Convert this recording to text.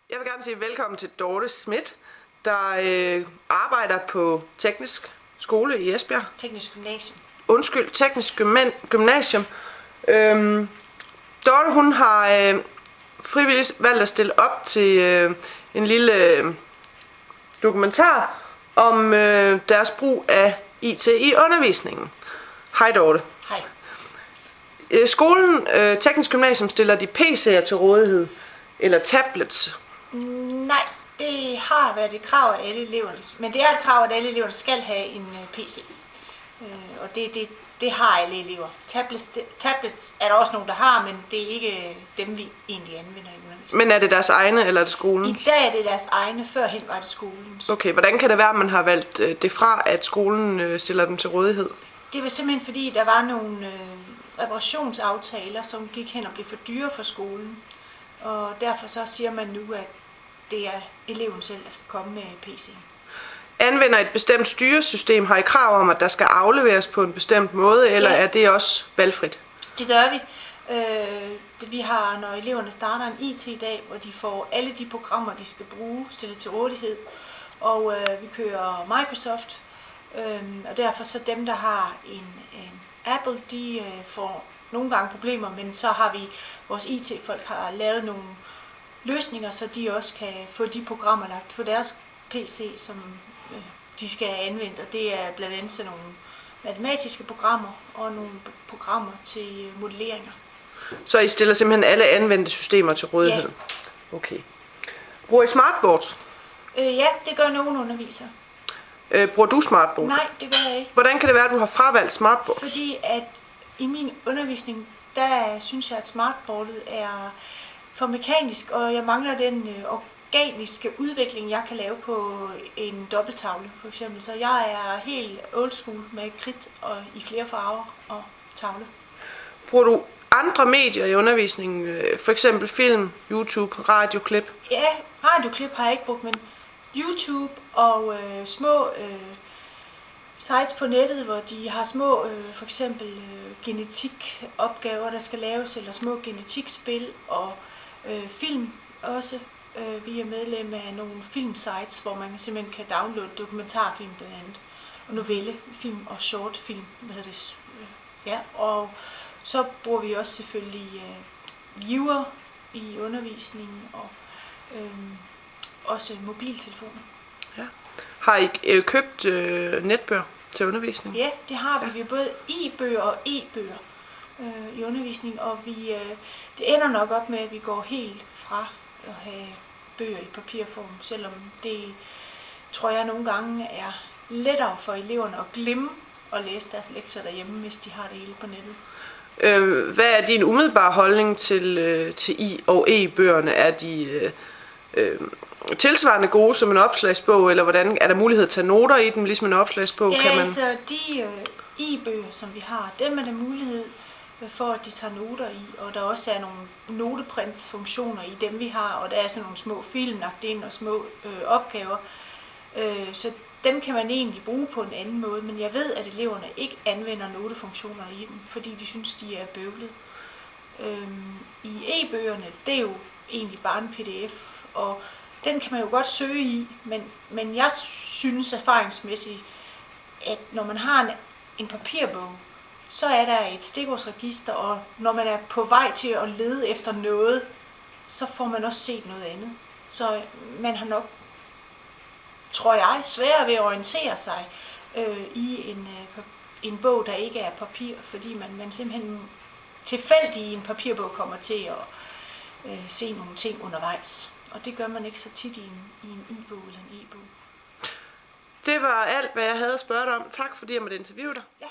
Jeg vil gerne sige velkommen til Dorte Schmidt, der arbejder på Teknisk Skole i Esbjerg. Teknisk Gymnasium. Undskyld, Teknisk Gymnasium. Dorte, hun har frivilligt valgt at stille op til en lille dokumentar om deres brug af IT i undervisningen. Hej Dorte. Hej. Skolen, Teknisk Gymnasium, stiller de PC'er til rådighed, eller tablets? Nej, det har været et krav af alle eleverne, men det er et krav, at alle eleverne skal have en PC. Og det har alle elever. Tablets er der også nogen, der har, men det er ikke dem, vi egentlig anvender i undervisningen. Men er det deres egne, eller er det skolen? I dag er det deres egne, førhen var det skolens. Okay, hvordan kan det være, at man har valgt det fra, at skolen stiller dem til rådighed? Det var simpelthen fordi, der var nogle reparationsaftaler, som gik hen og blev for dyre for skolen. Og derfor så siger man nu, at det er eleven selv, der skal komme med PC. Anvender et bestemt styresystem, har I krav om, at der skal afleveres på en bestemt måde, eller er det også valgfrit? Det gør vi. Vi har, når eleverne starter en IT-dag, hvor de får alle de programmer, de skal bruge, stillet til rådighed. Og vi kører Microsoft, og derfor så dem, der har en Apple, de får nogle gange problemer, men så har vi, vores IT-folk har lavet nogle løsninger, så de også kan få de programmer lagt på deres PC, som de skal anvende. Og det er blandt andet sådan nogle matematiske programmer og nogle programmer til modelleringer. Så I stiller simpelthen alle anvendte systemer til rådighed? Ja. Okay. Bruger I smartboards? Ja, det gør nogle undervisere. Bruger du smartboard? Nej, det gør jeg ikke. Hvordan kan det være, at du har fravalgt smartboard? Fordi at i min undervisning, der synes jeg, at smartboardet er for mekanisk, og jeg mangler den organiske udvikling, jeg kan lave på en dobbelttavle, for eksempel. Så jeg er helt old school med kridt og i flere farver og tavle. Bruger du andre medier i undervisningen? For eksempel film, YouTube, radioklip? Ja, radioklip har jeg ikke brugt, men YouTube og små sites på nettet, hvor de har små, for eksempel genetikopgaver, der skal laves, eller små genetikspil og film også. Vi er medlem af nogle filmsites, hvor man simpelthen kan downloade dokumentarfilm blandt andet, og novellefilm og shortfilm, ja, og så bruger vi også selvfølgelig viewer i undervisningen og også mobiltelefoner. Ja. Har I købt netbøger til undervisning? Ja, det har vi. Ja. Vi har både e-bøger og e-bøger i undervisning, og det ender nok op med, at vi går helt fra at have bøger i papirform, selvom det, tror jeg, nogle gange er lettere for eleverne at glemme at læse deres lektier derhjemme, hvis de har det hele på nettet. Hvad er din umiddelbare holdning til I- og e-bøgerne? Er de tilsvarende gode som en opslagsbog, eller hvordan er der mulighed at tage noter i dem, ligesom en opslagsbog? Ja, kan man... altså de e-bøger, som vi har, dem er der mulighed for, at de tager noter i, og der også er nogle noteprintsfunktioner i dem, vi har, og der er sådan nogle små film lagt ind og små opgaver, så dem kan man egentlig bruge på en anden måde, men jeg ved, at eleverne ikke anvender notefunktioner i dem, fordi de synes, de er bøvlet. I e-bøgerne, det er jo egentlig bare en pdf, og den kan man jo godt søge i, men jeg synes erfaringsmæssigt, at når man har en papirbog, så er der et stikordsregister, og når man er på vej til at lede efter noget, så får man også set noget andet. Så man har nok, tror jeg, sværere ved at orientere sig i en bog, der ikke er papir, fordi man simpelthen tilfældigt i en papirbog kommer til at se nogle ting undervejs. Og det gør man ikke så tit i en e-bog eller en e-bog. Det var alt, hvad jeg havde at spørge dig om. Tak fordi jeg måtte interviewe dig. Ja.